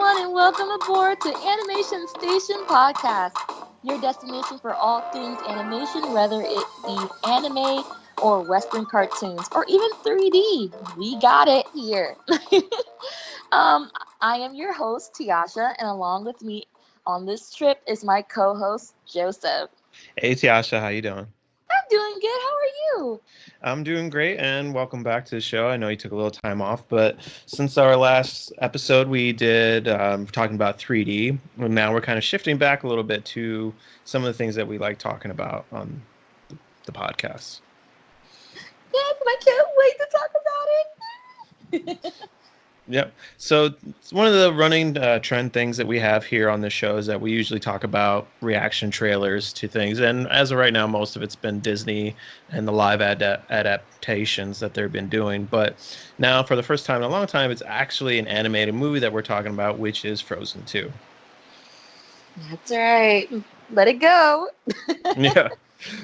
everyone, and welcome aboard to Animation Station Podcast, your destination for all things animation, whether it be anime or Western cartoons or even 3D. We got it here. um, I am your host, Teosha, and along with me on this trip is my co-host, Joseph. Hey Tiasha, how you doing? I'm doing good. How are you? I'm doing great, and welcome back to the show. I know you took a little time off, but since our last episode, we did talking about 3D, and now we're kind of shifting back a little bit to some of the things that we like talking about on the podcast. Yes, and I can't wait to talk about it. Yep. So one of the running trend things that we have here on the show is that we usually talk about reaction trailers to things, and as of right now, most of it's been Disney and the live adaptations that they've been doing. But now, for the first time in a long time, it's actually an animated movie that we're talking about, which is Frozen 2. That's right. Let it go. Yeah.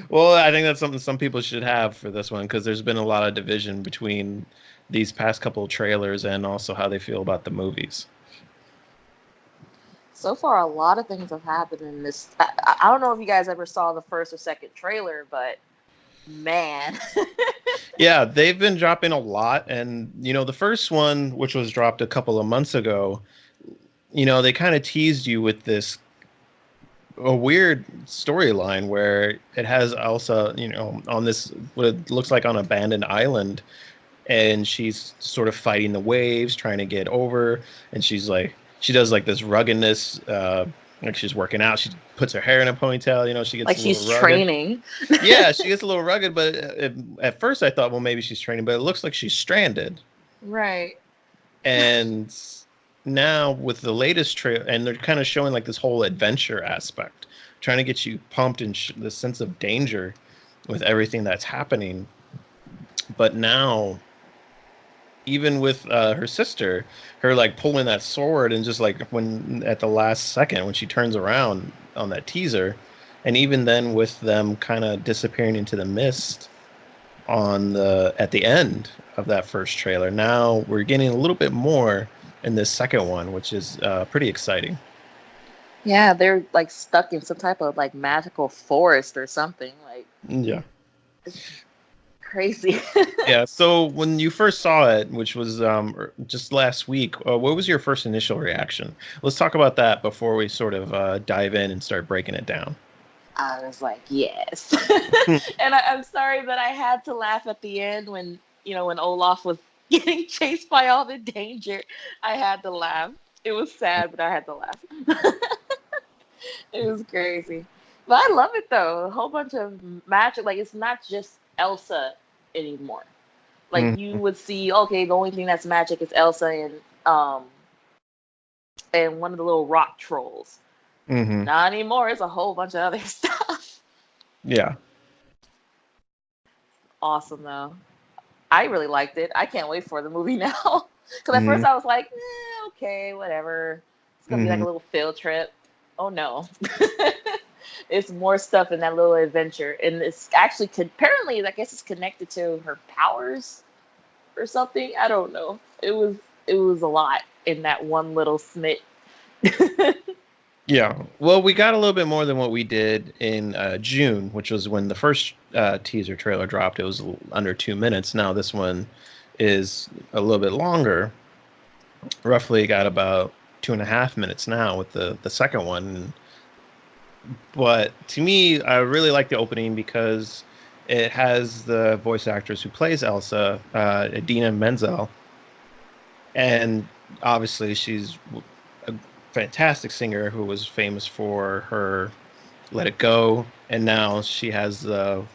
Well, I think that's something some people should have for this one because there's been a lot of division between these past couple of trailers and also how they feel about the movies. So far, a lot of things have happened in this. I don't know if you guys ever saw the first or second trailer, but man. Yeah, they've been dropping a lot. And, the first one, which was dropped a couple of months ago, they kind of teased you with a weird storyline where it has Elsa, on this, what it looks like on an abandoned island. And she's sort of fighting the waves, trying to get over. And she does like this ruggedness, like she's working out. She puts her hair in a ponytail, she gets Like a little she's rugged. training. Yeah, she gets a little rugged, but at first I thought, well, maybe she's training, but it looks like she's stranded. Right. And now with the latest trailer, and they're kind of showing like this whole adventure aspect, trying to get you pumped in the sense of danger with everything that's happening. But now, even with her sister, her like pulling that sword, and just like when at the last second when she turns around on that teaser, and even then with them kind of disappearing into the mist at the end of that first trailer. Now we're getting a little bit more in this second one, which is pretty exciting. Yeah, they're like stuck in some type of like magical forest or something. Like, Yeah. it's crazy. Yeah. So when you first saw it, which was just last week, what was your first initial reaction? Let's talk about that before we sort of dive in and start breaking it down. I was like, yes. And I'm sorry that I had to laugh at the end when, when Olaf was getting chased by all the danger. I had to laugh. It was sad, but I had to laugh. It was crazy. But I love it though. A whole bunch of magic. Like, it's not just Elsa anymore. Like, you Mm-hmm. would see, okay, the only thing that's magic is Elsa um and one of the little rock trolls. Mm-hmm. Not anymore. It's a whole bunch of other stuff. Yeah. Awesome though. I really liked it. I can't wait for the movie now. Because at Mm-hmm. first I was like, okay, whatever. It's gonna be like Mm-hmm. a little field trip. Oh no. It's more stuff in that little adventure, and it's actually apparently I guess it's connected to her powers or something. I don't know. It was a lot in that one little snit. Yeah. Well, we got a little bit more than what we did in June, which was when the first teaser trailer dropped. It was under 2 minutes. Now this one is a little bit longer. Roughly got about 2.5 minutes now with the second one. But to me, I really like the opening because it has the voice actress who plays Elsa, Idina Menzel, and obviously she's a fantastic singer who was famous for her Let It Go, and now she has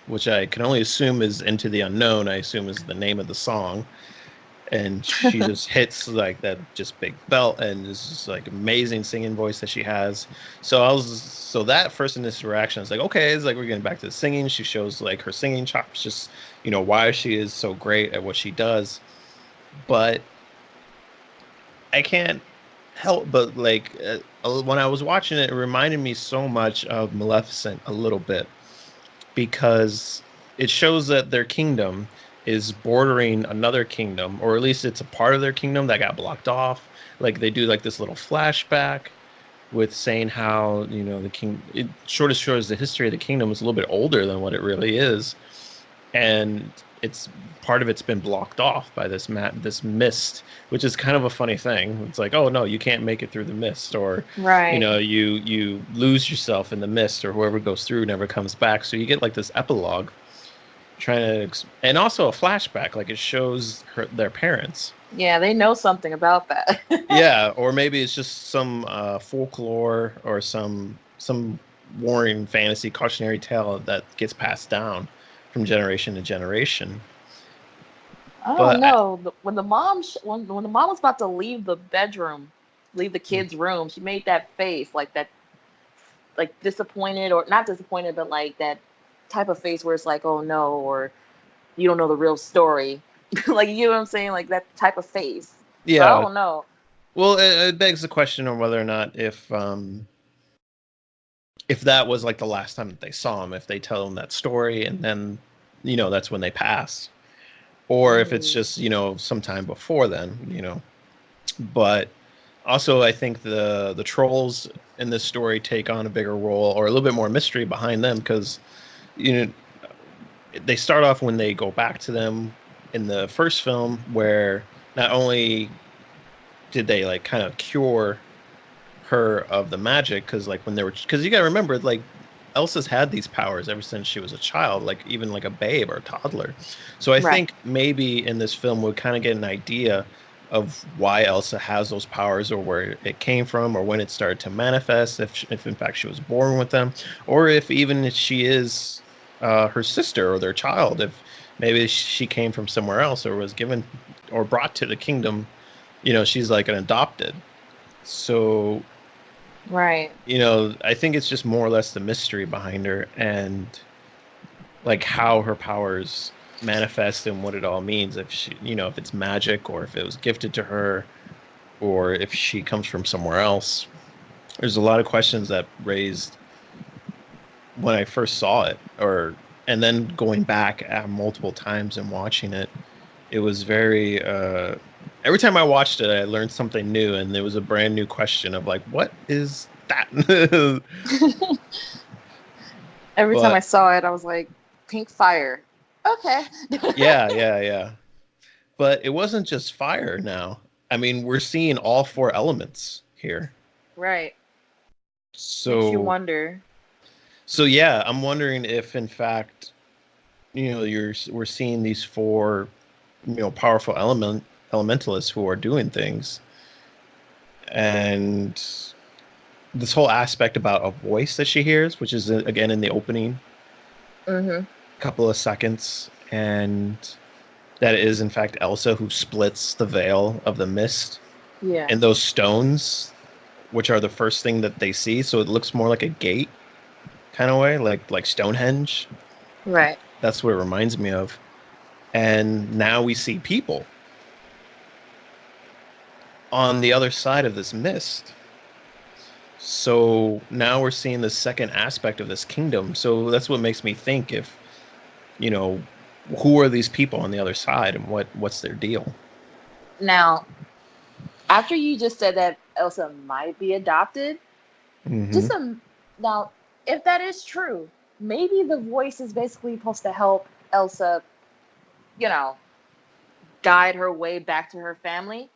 which I can only assume is Into the Unknown. I assume is the name of the song, and she just hits like that just big belt, and it's just like amazing singing voice that she has. So that first initial reaction is like, okay, it's like we're getting back to the singing. She shows like her singing chops, just why she is so great at what she does. But I can't help but like when I was watching it, it reminded me so much of Maleficent a little bit because it shows that their kingdom is bordering another kingdom, or at least it's a part of their kingdom that got blocked off. Like they do like this little flashback with saying how, the king, it sort of shows the history of the kingdom is a little bit older than what it really is, and it's part of it's been blocked off by this mist, which is kind of a funny thing. It's like, oh no, you can't make it through the mist, or Right. you lose yourself in the mist, or whoever goes through never comes back. So you get like this epilogue and also a flashback, like it shows their parents. Yeah, they know something about that. Yeah, or maybe it's just some folklore or some warring fantasy cautionary tale that gets passed down from generation to generation. I don't But know. When the mom when the mom was about to leave the bedroom, leave the kid's room, she made that face, like that, like disappointed, or not disappointed, but like that type of face where it's like, oh no, or you don't know the real story. Like, you know what I'm saying? Like that type of face. So I yeah, don't know. well, it begs the question on whether or not if that was like the last time that they saw him, if they tell him that story and then that's when they pass, or if it's Mm, just sometime before then. But also, I think the trolls in this story take on a bigger role, or a little bit more mystery behind them, because you know they start off when they go back to them in the first film, where not only did they like kind of cure her of the magic, because you gotta remember, like, Elsa's had these powers ever since she was a child, like even like a babe or a toddler. So I right. think maybe in this film we'll kind of get an idea of why Elsa has those powers, or where it came from, or when it started to manifest, if in fact she was born with them, or if even if she is her sister or their child, if maybe she came from somewhere else, or was given or brought to the kingdom. She's like an adopted. So Right. I think it's just more or less the mystery behind her, and like how her powers manifest and what it all means. If if it's magic, or if it was gifted to her, or if she comes from somewhere else. There's a lot of questions that raised when I first saw it, and then going back multiple times and watching it. It was very every time I watched it, I learned something new, and there was a brand new question of like, what is that? Every time I But saw it, I was like, pink fire. Okay. yeah, yeah, yeah. But it wasn't just fire now. I mean, we're seeing all four elements here. Right. Makes you So wonder. so yeah, I'm wondering if in fact, we're seeing these four, powerful elementalists who are doing things. And this whole aspect about a voice that she hears, which is again in the opening Mm-hmm. couple of seconds, and that is in fact Elsa who splits the veil of the mist, Yeah. and those stones, which are the first thing that they see, so it looks more like a gate kind of way, like Stonehenge. Right. That's what it reminds me of. And now we see people on the other side of this mist. So now we're seeing the second aspect of this kingdom. So that's what makes me think, if you know who are these people on the other side, and what's their deal. Now, after you just said that Elsa might be adopted, Hmm. just now, if that is true, maybe the voice is basically supposed to help Elsa, you know, guide her way back to her family.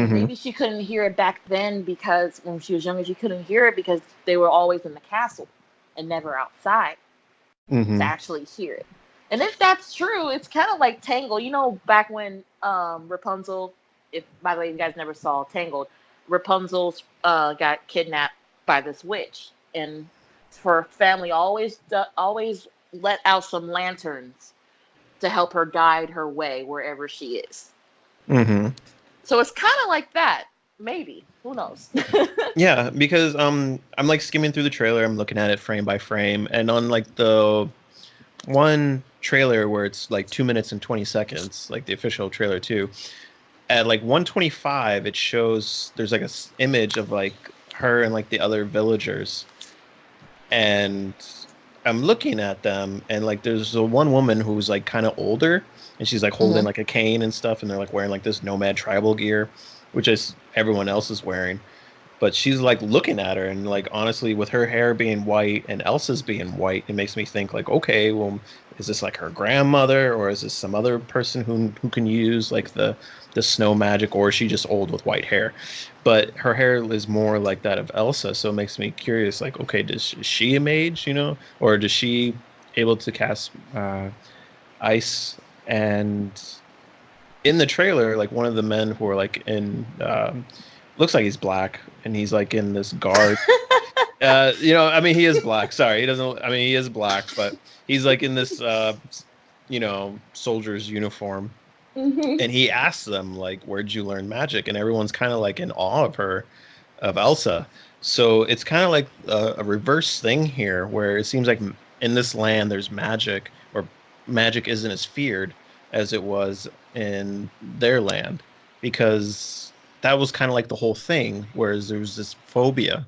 And Hmm. maybe she couldn't hear it back then because when she was younger, she couldn't hear it because they were always in the castle and never outside to Hmm. actually hear it. And if that's true, it's kind of like Tangled. You know, back when Rapunzel, if by the way you guys never saw Tangled, Rapunzel got kidnapped by this witch, and her family always let out some lanterns to help her guide her way wherever she is. Hmm. So it's kind of like that. Maybe. Who knows? Yeah, because I'm like skimming through the trailer, I'm looking at it frame by frame, and on like the one trailer where it's like 2 minutes and 20 seconds, like the official trailer too, at like 125 it shows there's like a image of like her and like the other villagers, and I'm looking at them, and like there's a one woman who's like kind of older, and she's like holding Hmm. like a cane and stuff, and they're like wearing like this nomad tribal gear, which is everyone else is wearing. But she's like looking at her, and like honestly, with her hair being white and Elsa's being white, it makes me think like, okay, well, is this like her grandmother, or is this some other person who can use like the snow magic, or is she just old with white hair? But her hair is more like that of Elsa, so it makes me curious. Like, okay, is she a mage, or does she able to cast ice? And in the trailer, like one of the men who are like in looks like he's black, and he's like in this guard. I mean, he is black. Sorry, he doesn't. I mean, he is black, but he's like in this, soldier's uniform, Hmm. and he asks them like, "Where'd you learn magic?" And everyone's kind of like in awe of her, of Elsa. So it's kind of like a reverse thing here, where it seems like in this land there's magic, or magic isn't as feared as it was in their land, because that was kind of like the whole thing. Whereas there was this phobia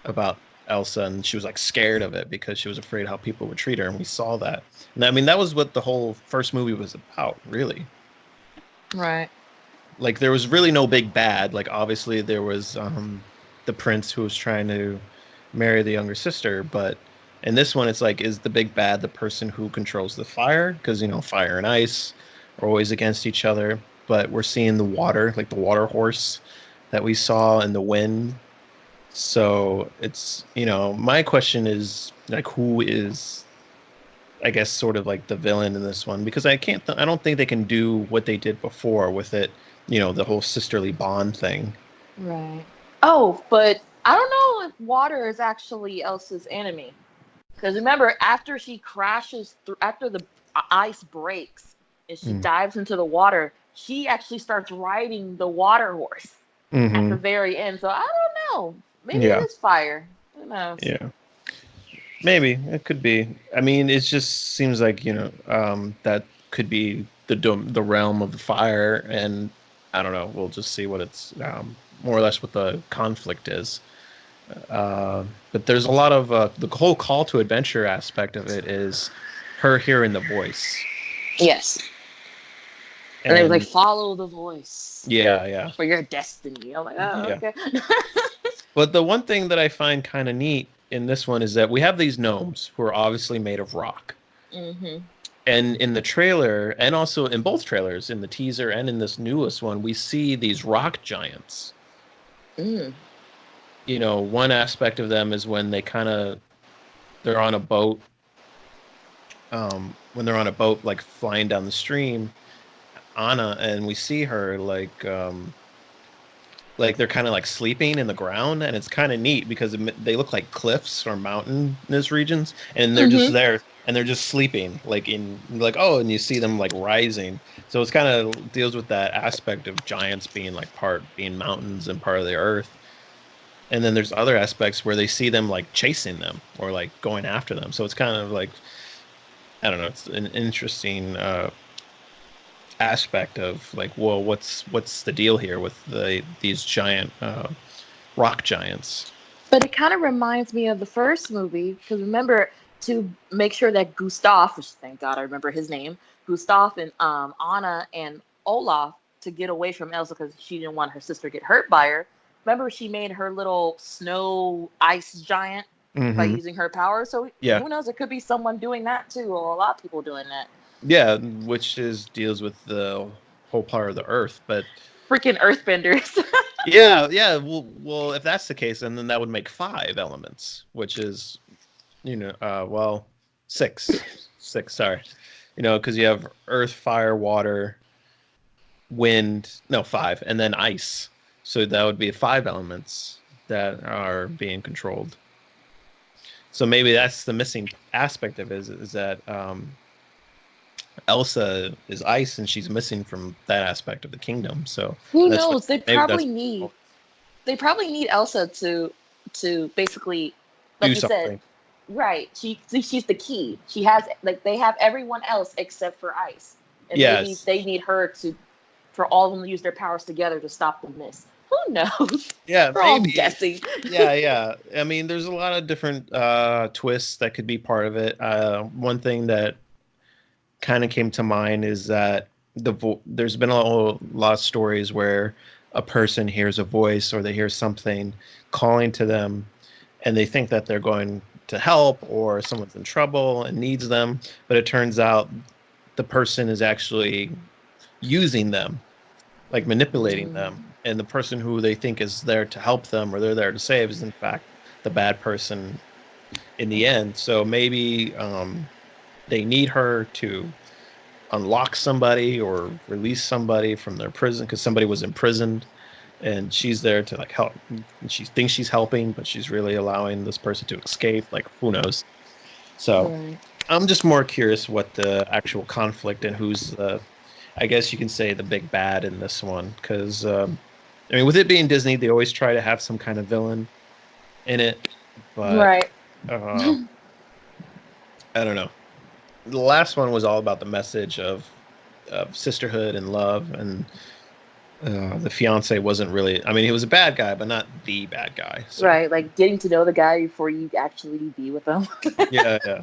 about Elsa, and she was like scared of it because she was afraid how people would treat her, and we saw that. And I mean, that was what the whole first movie was about, really. Right. Like there was really no big bad. Like obviously there was the prince who was trying to marry the younger sister, but in this one it's like, is the big bad the person who controls the fire? Because fire and ice are always against each other. But we're seeing the water, like the water horse that we saw, and the wind. So it's, my question is like, who is, I guess, sort of like the villain in this one? Because I don't think they can do what they did before with it, the whole sisterly bond thing. Right. Oh, but I don't know if water is actually Elsa's enemy. Because remember, after she crashes through, after the ice breaks and she Mm. dives into the water, she actually starts riding the water horse at the Hmm. very end. So I don't know. Maybe it Yeah, is fire. Who knows? yeah, maybe it could be. I mean, it just seems like that could be the realm of the fire, and I don't know. We'll just see what it's more or less what the conflict is. Uh, but there's a lot of the whole call to adventure aspect of it is her hearing the voice. Yes. And they was like, And follow the voice yeah, yeah, for your destiny. I'm like, oh, yeah. okay. But the one thing that I find kind of neat in this one is that we have these gnomes who are obviously made of rock. Hmm. And in the trailer, and also in both trailers, in the teaser and in this newest one, we see these rock giants. Mm. One aspect of them is when they're on a boat, when they're on a boat like flying down the stream, Anna, and we see her like they're kind of like sleeping in the ground, and it's kind of neat because they look like cliffs or mountainous regions, and they're just Hmm. there, and they're just sleeping like in like, oh, and you see them like rising. So it's kind of deals with that aspect of giants being like part being mountains and part of the earth. And then there's other aspects where they see them like chasing them or like going after them. So it's kind of like, I don't know, it's an interesting aspect of like, well, what's the deal here with these giant rock giants? But it kind of reminds me of the first movie because remember to make sure that Gustav, which thank God I remember his name, Gustav and Anna and Olaf to get away from Elsa because she didn't want her sister to get hurt by her. Remember she made her little snow ice giant by Hmm. using her power. So Yeah, who knows? It could be someone doing that too, or a lot of people doing that. yeah, which is deals with the whole part of the earth. But Freaking earthbenders. yeah, yeah, well, if that's the case, then that would make five elements, which is well, six. Sorry, because you have earth, fire, water, wind. No, five, and then ice. So that would be five elements that are being controlled. So maybe that's the missing aspect of it, is that Elsa is ice, and she's missing from that aspect of the kingdom. So Who that's what knows? They maybe that's probably need Elsa to basically, do like you said, something. right. She's the key. She has like they have everyone else except for Ice, and maybe Yes. they need her to for all of them to use their powers together to stop the mist. Who Who knows? Yeah, We're all maybe. guessing. Yeah. I mean, there's a lot of different twists that could be part of it. One thing that kind of came to mind is that there's been lot of stories where a person hears a voice or they hear something calling to them, and they think that they're going to help or someone's in trouble and needs them, but it turns out the person is actually using them, like manipulating Mm, them, and the person who they think is there to help them or they're there to save is in fact the bad person in the end. So maybe they need her to unlock somebody or release somebody from their prison because somebody was imprisoned, and she's there to like help. And she thinks she's helping, but she's really allowing this person to escape. Like, who knows? So right. I'm just more curious what the actual conflict and who's the, I guess you can say, the big bad in this one. Because I mean, with it being Disney, they always try to have some kind of villain in it, but Right. uh, I don't know. The last one was all about the message of sisterhood and love, and the fiance wasn't really. I mean, he was a bad guy, but not the bad guy. So Right. Like getting to know the guy before you actually be with him. yeah.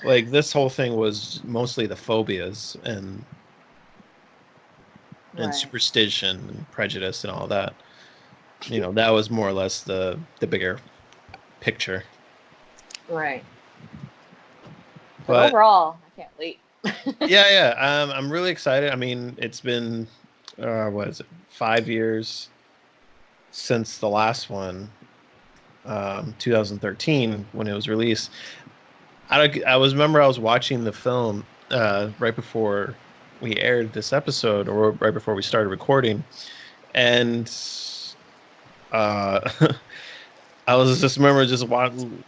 Like this whole thing was mostly the phobias and Right. superstition and prejudice and all that. That was more or less the bigger picture. Right. But But overall, I can't wait. yeah. I'm really excited. I mean, it's been what is it, 5 years since the last one, 2013 when it was released. I was remember I was watching the film right before we aired this episode, or right before we started recording, and uh, I was just remember just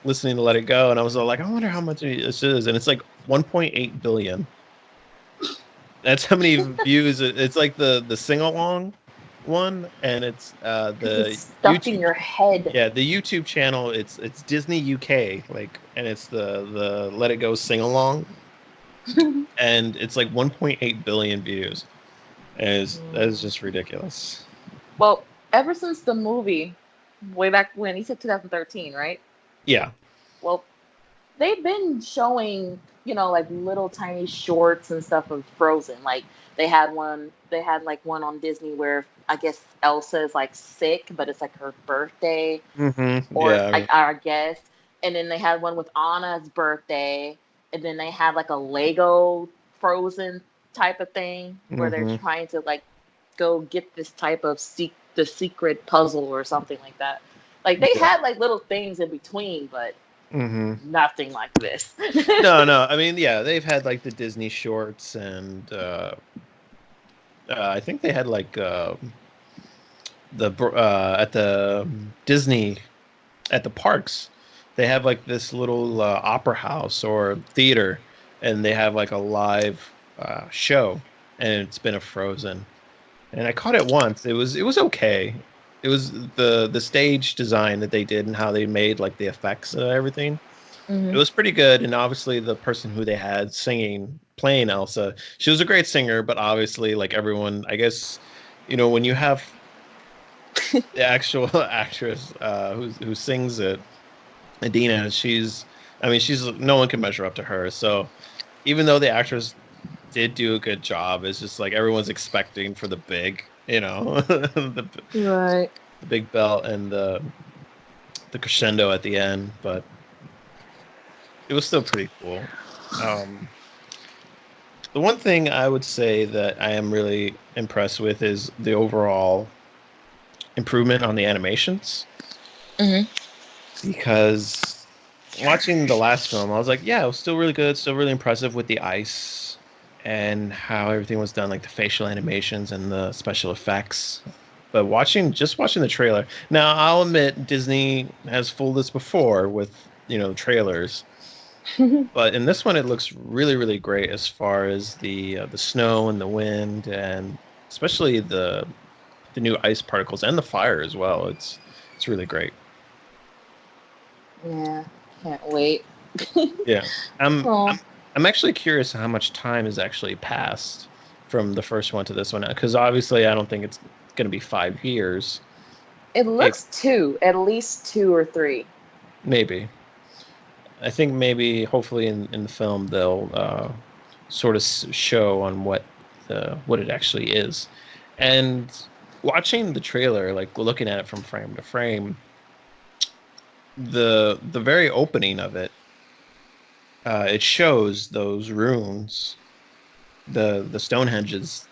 listening to Let It Go, and I was like, I wonder how much this is, and it's like 1.8 billion. That's how many views. It's like the sing along one, and it's Because it's the stuck in YouTube. your head. Yeah, the YouTube channel. It's Disney UK, like, and it's the Let It Go sing along, and it's like 1.8 billion views. And that is just ridiculous. Well, ever since the movie, way back when, he said 2013, right? Yeah. Well, they've been showing, like little tiny shorts and stuff of Frozen. Like they had like one on Disney where I guess Elsa is like sick, but it's like her birthday, or Yeah. I guess. And then they had one with Anna's birthday, and then they had like a Lego Frozen type of thing where they're hmm trying to like go get this type of the secret puzzle or something like that. Like they Yeah. had like little things in between, but hmm nothing like this. No. I mean, yeah, they've had like the Disney shorts, and I think they had like at the Disney at the parks. They have like this little opera house or theater, and they have like a live show, and it's been a Frozen. And I caught it once. It was okay. It was the stage design that they did and how they made like the effects and everything. It Hmm. was pretty good. And obviously the person who they had singing playing Elsa, she was a great singer, but obviously like everyone, I guess, when you have the actual actress who sings it, Adina, I mean, she's no one can measure up to her. So even though the actress did do a good job, it's just like everyone's expecting for the big, Right. the big belt and the crescendo at the end, but it was still pretty cool. Um, the one thing I would say that I am really impressed with is the overall improvement on the animations, Hmm. because watching the last film, I was like, yeah, it was still really good, still really impressive with the ice and how everything was done, like the facial animations and the special effects. But watching the trailer, now I'll admit Disney has fooled us before with trailers, but in this one it looks really really great as far as the snow and the wind, and especially the new ice particles and the fire as well. It's really great. Yeah. Can't wait. Yeah. I'm Oh. I'm I'm actually curious how much time has actually passed from the first one to this one, because obviously I don't think it's going to be 5 years. It It looks two, at least two or three. maybe. I think maybe hopefully in the film they'll sort of show on what it actually is. And watching the trailer, like looking at it from frame to frame, the very opening of it, it shows those runes, the Stonehenges,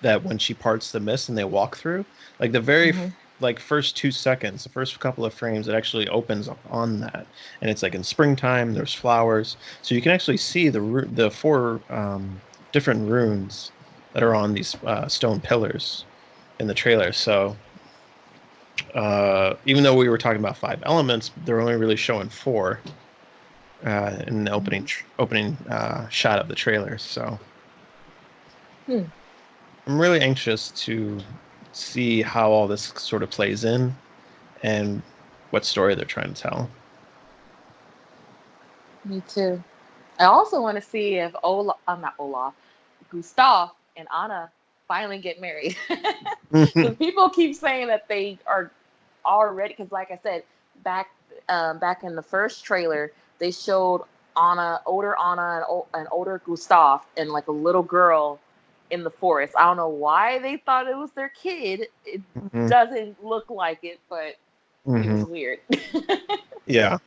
that when she parts the mist and they walk through, like the very Hmm. like first 2 seconds, the first couple of frames, it actually opens up on that, and it's like in springtime. There's flowers, so you can actually see the four different runes that are on these stone pillars in the trailer. So even though we were talking about five elements, they're only really showing four in the opening shot of the trailer. So Hmm. I'm really anxious to see how all this sort of plays in and what story they're trying to tell. Me too. I also want to see if I'm not Olaf, Gustav and Anna finally get married. Because people keep saying that they are already. Because like I said, back back in the first trailer, they showed older Anna, and older Gustav, and like a little girl in the forest. I don't know why they thought it was their kid. It Hmm. doesn't look like it, but it Hmm. was weird. Yeah.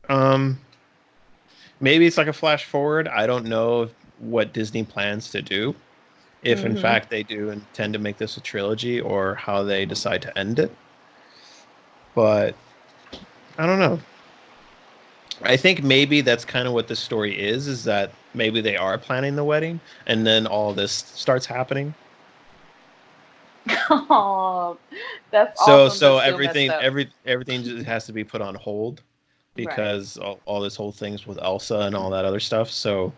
Um, Maybe it's like a flash forward. I don't know what Disney plans to do. If in Hmm. fact they do intend to make this a trilogy or how they decide to end it. But I don't know. I think maybe that's kind of what the story is that maybe they are planning the wedding and then all this starts happening. Oh, that's So awesome, so but still messed everything up. everything just has to be put on hold Right. because all this whole things with Elsa and all that other stuff. So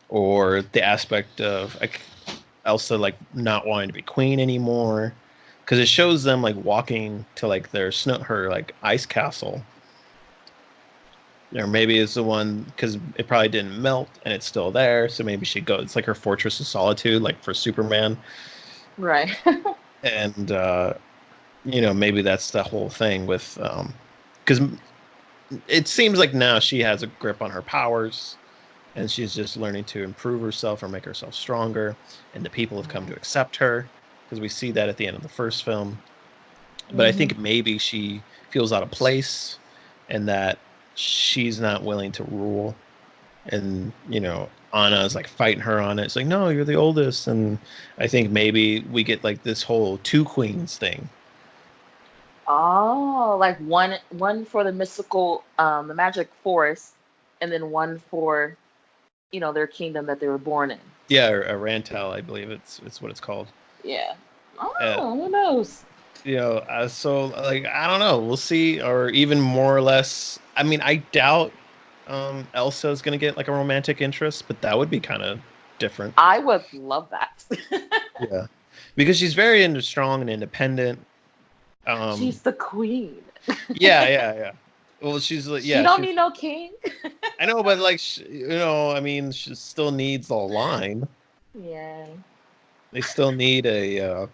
or the aspect of like Elsa like not wanting to be queen anymore, because it shows them like walking to like their her like ice castle, or maybe it's the one because it probably didn't melt and it's still there, so maybe she goes, it's like her fortress of solitude like for Superman. Right. And maybe that's the whole thing with because it seems like now she has a grip on her powers and she's just learning to improve herself or make herself stronger, and the people have come to accept her because we see that at the end of the first film. But I Hmm. think maybe she feels out of place and that she's not willing to rule, and Anna is like fighting her on it. It's like, no, you're the oldest. And I think maybe we get like this whole two queens thing. Oh, like one for the mystical, the magic forest, and then one for their kingdom that they were born in. Yeah, or a Rantel, I believe it's what it's called. Yeah. uh, Oh, who knows? so like I don't know, we'll see. Or even more or less, I mean, I doubt Elsa is gonna get like a romantic interest, but that would be kind of different. I would love that. Yeah, because she's very strong and independent. um She's the queen. yeah, yeah, yeah. Well, she's like, She yeah, don't she's, need no king. I know, but like I mean, she still needs a line. Yeah. They still need a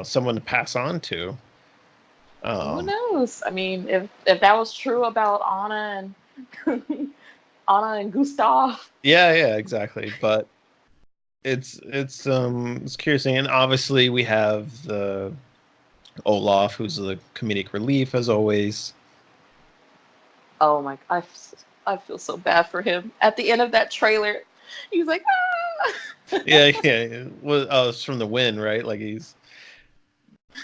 someone to pass on to. Who um knows? I mean, if that was true about Anna and Anna and Gustav. yeah, yeah, exactly. But it's curious, and obviously we have the Olaf, who's the comedic relief as always. Oh my! I feel so bad for him at the end of that trailer. He's like, ah. Yeah, yeah. Well, oh, it's from the wind, right? Like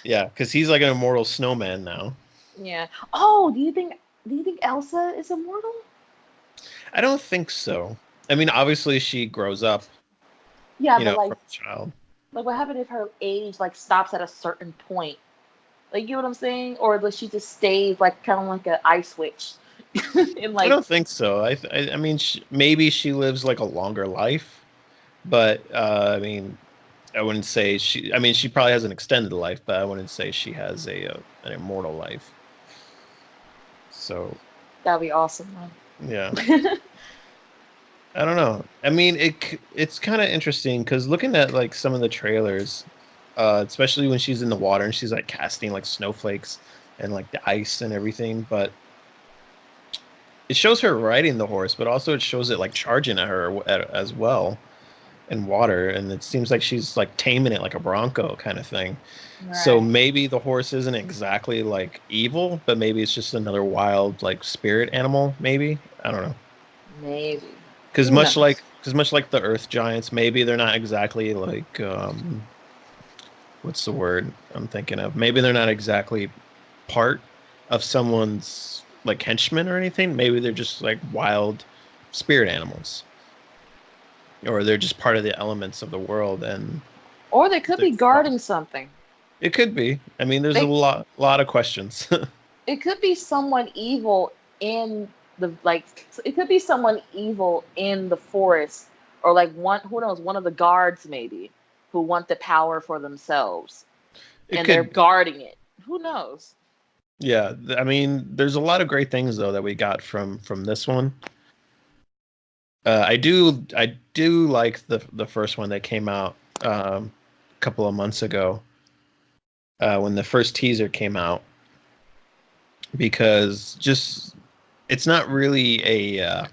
yeah, because he's like an immortal snowman now. Yeah. Oh, do you think Elsa is immortal? I don't think so. I mean, obviously she grows up, Yeah, but from a child. like what happened if her age like stops at a certain point? Like you know what I'm saying? Or does she just stays like kind of like an ice witch? And I like, don't think so. I mean, maybe she lives like a longer life, but I mean, I wouldn't say she. I mean, she probably has an extended life, but I wouldn't say she has an immortal life. So that'd be awesome. yeah, Huh? I don't know. I mean, it's kind of interesting because looking at like some of the trailers, especially when she's in the water and she's like casting like snowflakes and like the ice and everything. But it shows her riding the horse, but also it shows it like charging at her as well in water, and it seems like she's like taming it like a bronco kind of thing. So Right. maybe the horse isn't exactly like evil, but maybe it's just another wild like spirit animal. Maybe I don't know. Maybe. Because Who knows? much like the Earth Giants, maybe they're not exactly like what's the word I'm thinking of? Maybe they're not exactly part of someone's like henchmen or anything. Maybe they're just like wild spirit animals, or they're just part of the elements of the world, and Or they could they're be lost. guarding something. It could be. I mean, there's a They lot of questions. it could be someone evil in the like it could be someone evil in the forest, or like one, who knows, one of the guards maybe, who want the power for themselves It and they're could, guarding it. Who knows? yeah. I mean, there's a lot of great things though that we got from this one. I do like the first one that came out a couple of months ago when the first teaser came out, because just it's not really a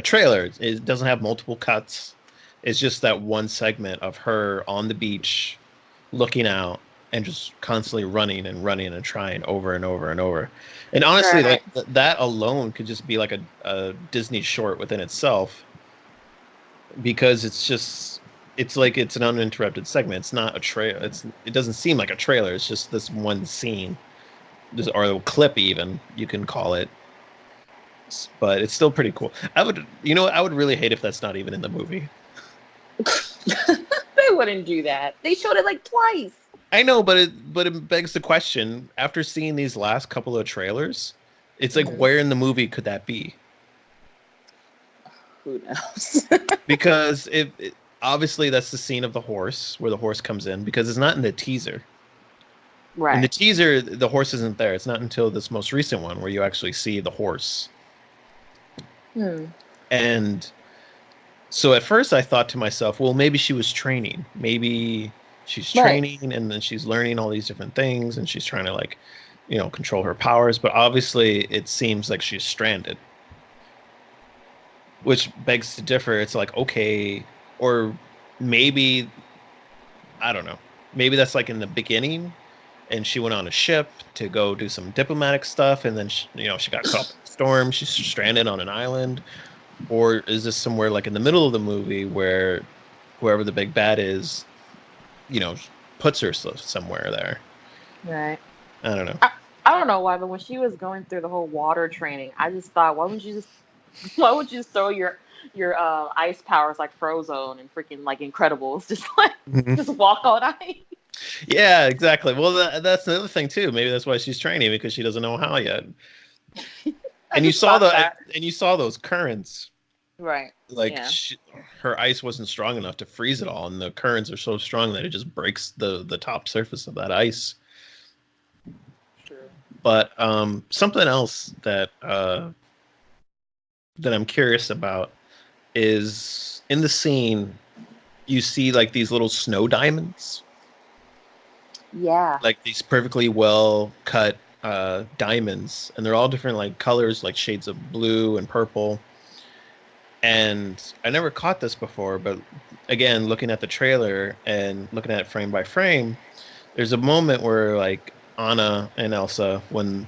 trailer. It doesn't have multiple cuts. It's just that one segment of her on the beach looking out and just constantly running and trying over and over and over. And honestly, Right. like that alone could just be like a Disney short within itself, because it's like it's an uninterrupted segment. It's not a trailer. It doesn't seem like a trailer. It's just this one scene, or a clip even you can call it. But it's still pretty cool. I would really hate if that's not even in the movie. They wouldn't do that. They showed it like twice. I know, but it begs the question. After seeing these last couple of trailers, it's like, Hmm. where in the movie could that be? Who knows? Because obviously that's the scene of the horse where the horse comes in, because it's not in the teaser. In the Right. teaser, the horse isn't there. It's not until this most recent one where you actually see the horse. Hmm. And so at first I thought to myself, well, maybe she was training. Maybe she's Right. training and then she's learning all these different things and she's trying to like, control her powers. But obviously it seems like she's stranded, which begs to differ. It's like, okay, or maybe, I don't know. Maybe that's like in the beginning and she went on a ship to go do some diplomatic stuff, and then she got caught up in a storm. She's stranded on an island. Or is this somewhere like in the middle of the movie where whoever the big bad is, you know, puts her somewhere there? Right. I don't know. I, I don't know why, but when she was going through the whole water training, I just thought, why would you just throw your ice powers like Frozone and freaking like Incredibles, just like Mhm. just walk on ice? Yeah, exactly. Well, that's another thing too. Maybe that's why she's training, because she doesn't know how yet. I just thought that. And you saw those currents. Right. Like Yeah. her ice wasn't strong enough to freeze it all, and the currents are so strong that it just breaks the top surface of that ice. True. But something else that I'm curious about is in the scene you see like these little snow diamonds, Yeah. like these perfectly well cut diamonds, and they're all different like colors, like shades of blue and purple. And I never caught this before, but again, looking at the trailer and looking at it frame by frame, there's a moment where like Anna and Elsa, when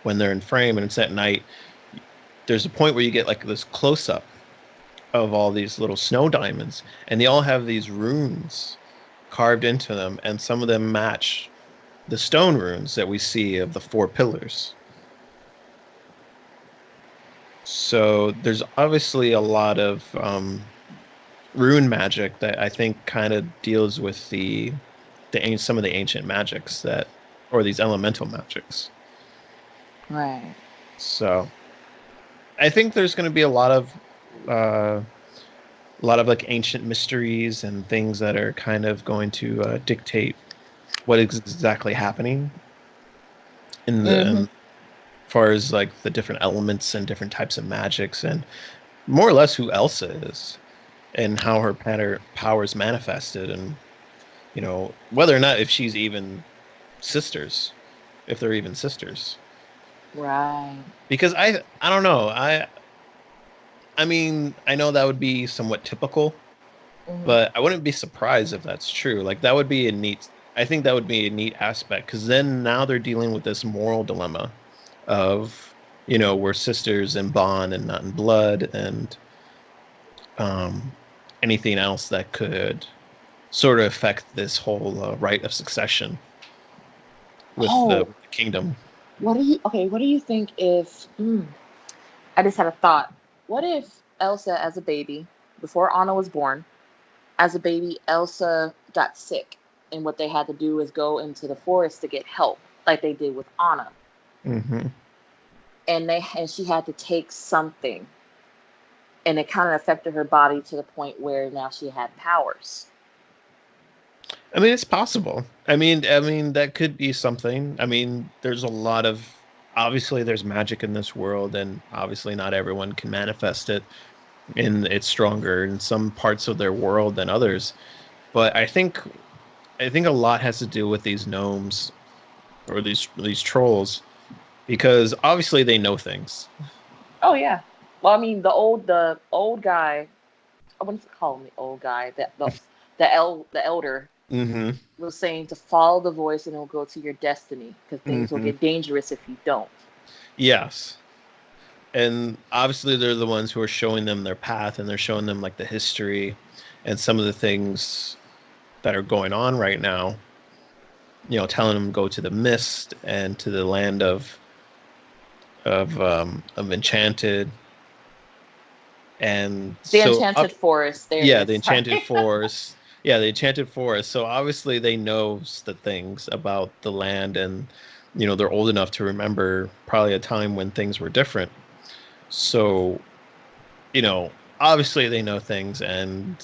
they're in frame and it's at night, there's a point where you get like this close up of all these little snow diamonds, and they all have these runes carved into them, and some of them match the stone runes that we see of the four pillars. So there's obviously a lot of rune magic that I think kind of deals with some of the ancient magics that, or these elemental magics. Right. So I think there's going to be uh, a lot of like ancient mysteries and things that are kind of going to dictate what is exactly happening in the Mm-hmm. far as like the different elements and different types of magics, and more or less who Elsa is and how her powers manifested, and whether or not if she's even sisters, if they're even sisters. Right. Because I don't know. I mean, I know that would be somewhat typical, Hmm. but I wouldn't be surprised if that's true. Like that would be a neat. I think that would be a neat aspect because then now they're dealing with this moral dilemma of we're sisters in bond and not in blood, and um, anything else that could sort of affect this whole right of succession Oh, with the kingdom. what do you think if, I just had a thought. What if Elsa, as a baby, before Anna was born, as a baby, Elsa got sick, and what they had to do is go into the forest to get help, like they did with Anna, Hmm. and she had to take something, and it kind of affected her body to the point where now she had powers. I mean, it's possible. I mean that could be something. I mean, there's a lot of obviously there's magic in this world, and obviously not everyone can manifest it, and it's stronger in some parts of their world than others. But I think a lot has to do with these gnomes or these trolls because obviously they know things. Oh yeah. Well, I mean, the old guy. I wouldn't call him the old guy. The elder Hmm. was saying to follow the voice and it'll go to your destiny because things will Hmm. get dangerous if you don't. Yes. And obviously they're the ones who are showing them their path, and they're showing them like the history and some of the things that are going on right now, telling them go to the mist and to the land of enchanted. And The so enchanted forest. There it yeah, is. the Sorry. enchanted forest. Yeah, the enchanted forest. So obviously they know the things about the land, and they're old enough to remember probably a time when things were different. So, obviously they know things, and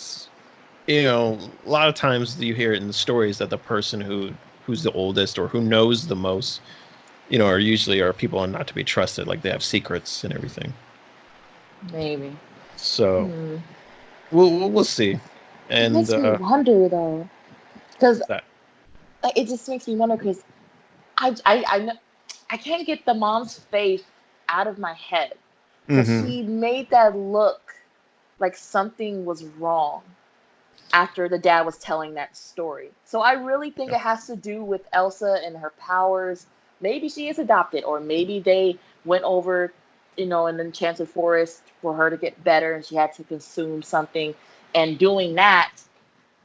a lot of times you hear it in the stories that the person who's the oldest or who knows the most, are usually are people not to be trusted, like they have secrets and everything. Maybe. So Hmm. we'll see. It And makes me wonder though, because that. it just makes me wonder because I can't get the mom's face out of my head because Hmm. she made that look like something was wrong after the dad was telling that story. So I really think it has to do with Elsa and her powers. Maybe she is adopted, or maybe they went over, in the enchanted forest for her to get better, and she had to consume something. And doing that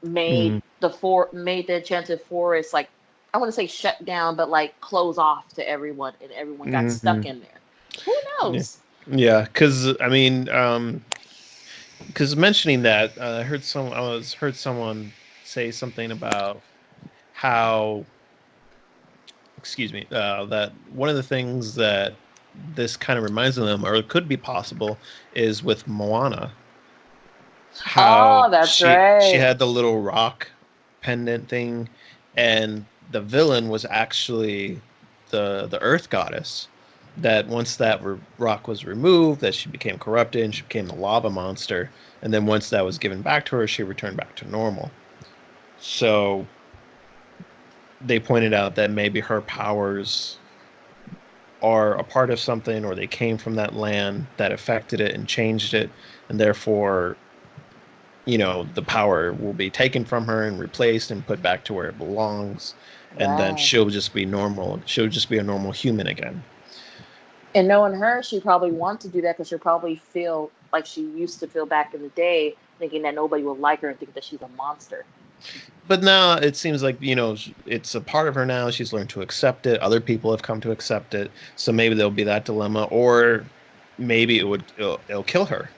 Hmm. made the enchanted forest, like, I want to say shut down, but like close off to everyone, and everyone got Hmm. stuck in there. Who Yeah, knows? yeah. Because I mean, because mentioning that, I was heard someone say something about how, excuse me, that one of the things that this kind of reminds them, or it could be possible, is with Moana. How Oh, that's she right. had the little rock pendant thing, and the villain was actually the Earth goddess. That once that rock was removed, that she became corrupted and she became the lava monster. And then once that was given back to her, she returned back to normal. So they pointed out that maybe her powers are a part of something, or they came from that land that affected it and changed it, and therefore, the power will be taken from her and replaced and put back to where it belongs, and then Right. she'll just be normal. She'll just be a normal human again. And knowing her, she probably wants to do that because she'll probably feel like she used to feel back in the day, thinking that nobody will like her and think that she's a monster. But now it seems like, it's a part of her now. She's learned to accept it. Other people have come to accept it. So maybe there'll be that dilemma, or maybe it'll kill her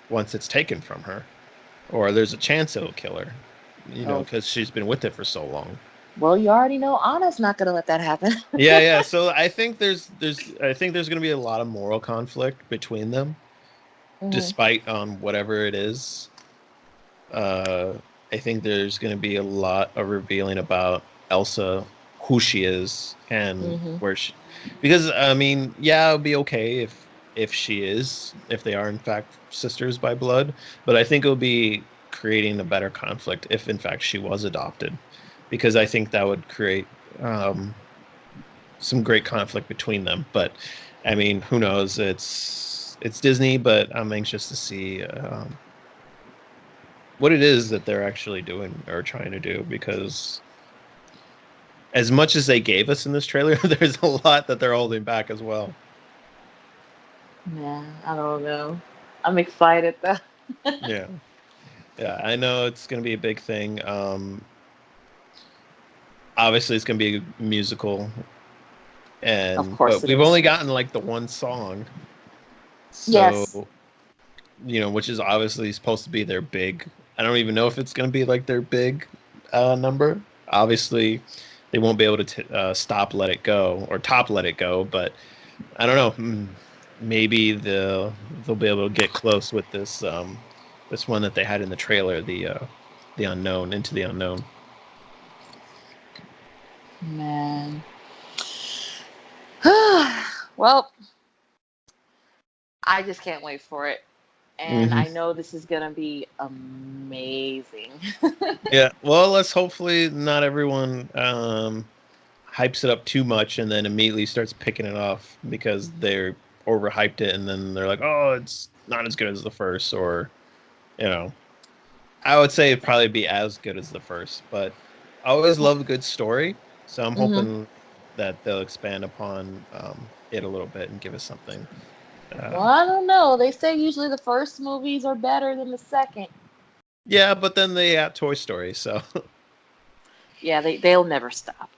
once it's taken from her, or there's a chance it'll kill her, Oh, because she's been with it for so long. well, you already know Anna's not going to let that happen. Yeah, yeah. So I think there's going to be a lot of moral conflict between them, Hmm. despite whatever it is. Uh, I think there's going to be a lot of revealing about Elsa, who she is, and Hmm. where she. Because I mean, yeah, it'll be okay if they are in fact sisters by blood, but I think it'll be creating a better conflict if in fact she was adopted, because I think that would create um, some great conflict between them. But I mean, who knows? It's Disney, but I'm anxious to see what it is that they're actually doing or trying to do, because as much as they gave us in this trailer, there's a lot that they're holding back as well. Yeah, I don't know. I'm excited though. Yeah. Yeah, I know it's going to be a big thing. Obviously it's going to be a musical, Of and course but it we've is. only gotten like the one song. Yes. So, which is obviously supposed to be their big. I don't even know if it's going to be like their big number. Obviously, they won't be able to stop Let It Go or top Let It Go, but I don't know. Maybe they'll be able to get close with this one that they had in the trailer, the unknown, Into the Unknown. Man. Well, I just can't wait for it. And Hmm. I know this is going to be amazing. Yeah. Well, let's hopefully not everyone hypes it up too much and then immediately starts picking it off because they're overhyped it, and then they're like, oh, it's not as good as the first, or you know, I would say it'd probably be as good as the first, but I always love a good story, so I'm Hmm. hoping that they'll expand upon it a little bit and give us something. Well, Uh, I don't know. They say usually the first movies are better than the second. yeah, but then they got Toy Story, so Yeah, they'll never stop.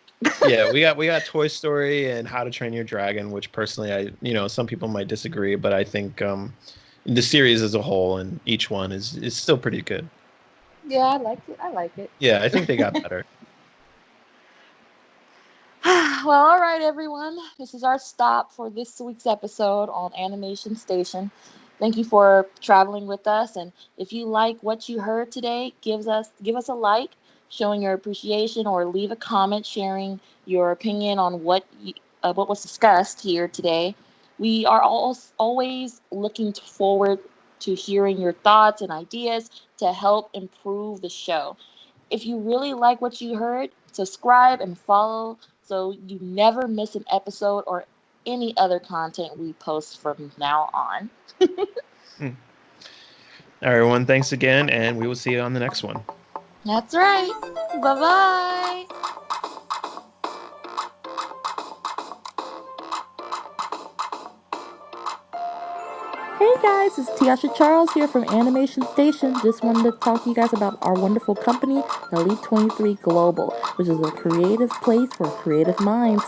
yeah, we got Toy Story and How to Train Your Dragon, which personally some people might disagree, but I think the series as a whole and each one is still pretty good. Yeah, I like it. I like it. Yeah, I think they got better. Well, all right, everyone. This is our stop for this week's episode on Animation Station. Thank you for traveling with us, and if you like what you heard today, give us a like, showing your appreciation, or leave a comment sharing your opinion on what was discussed here today. We are always looking forward to hearing your thoughts and ideas to help improve the show. If you really like what you heard, subscribe and follow so you never miss an episode or any other content we post from now on. Hmm. Everyone, thanks again, and we will see you on the next one. That's right. Bye bye. Hey guys, it's Tiasha Charles here from Animation Station. Just wanted to talk to you guys about our wonderful company, Elite 23 Global, which is a creative place for creative minds.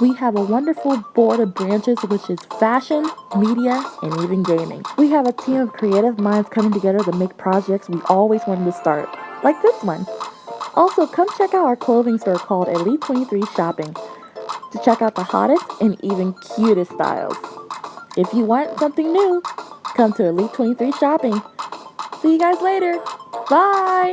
We have a wonderful board of branches, which is fashion, media, and even gaming. We have a team of creative minds coming together to make projects we always wanted to start, like this one. Also, come check out our clothing store called Elite 23 Shopping to check out the hottest and even cutest styles. If you want something new, come to Elite 23 Shopping. See you guys later. Bye!